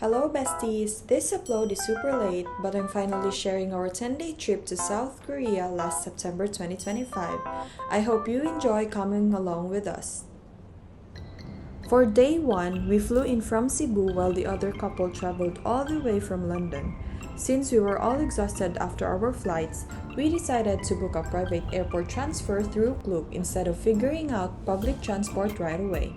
Hello besties! This upload is super late, but I'm finally sharing our 10-day trip to South Korea last September 2025. I hope you enjoy coming along with us. For day 1, we flew in from Cebu while the other couple traveled all the way from London. Since we were all exhausted after our flights, we decided to book a private airport transfer through Klook instead of figuring out public transport right away.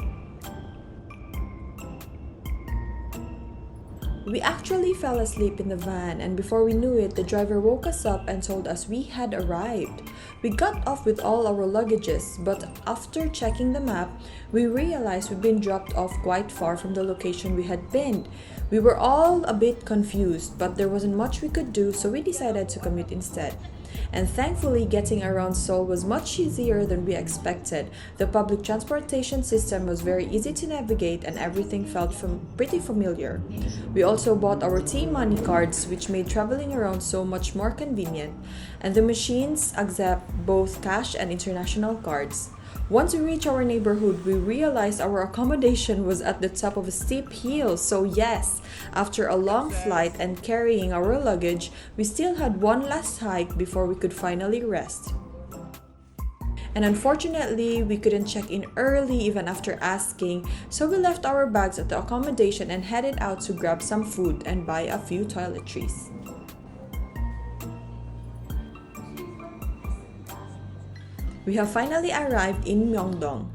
We actually fell asleep in the van, and before we knew it, the driver woke us up and told us we had arrived. We got off with all our luggages, but after checking the map, we realized we'd been dropped off quite far from the location we had been. We were all a bit confused, but there wasn't much we could do, so we decided to commute instead. And thankfully, getting around Seoul was much easier than we expected. The public transportation system was very easy to navigate and everything felt pretty familiar. We also bought our T-Money cards, which made traveling around so much more convenient, and the machines accept both cash and international cards. Once we reached our neighborhood, we realized our accommodation was at the top of a steep hill. So yes, after a long flight and carrying our luggage, we still had one last hike before we could finally rest. And unfortunately, we couldn't check in early even after asking, so we left our bags at the accommodation and headed out to grab some food and buy a few toiletries. We have finally arrived in Myeongdong,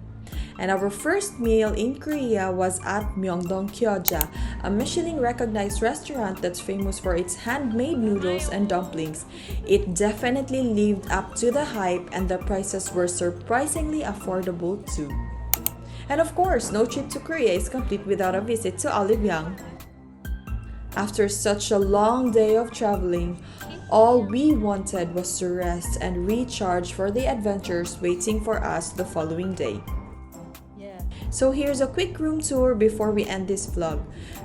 and our first meal in Korea was at Myeongdong Gyoja, a Michelin-recognized restaurant that's famous for its handmade noodles and dumplings. It definitely lived up to the hype, and the prices were surprisingly affordable too. And of course, no trip to Korea is complete without a visit to Olibyang. After such a long day of traveling, all we wanted was to rest and recharge for the adventures waiting for us the following day. So here's a quick room tour before we end this vlog.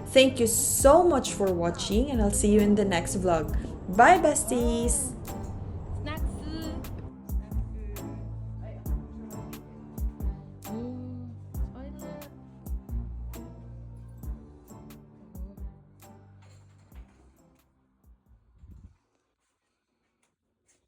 Thank you so much for watching, and I'll see you in the next vlog. Bye besties!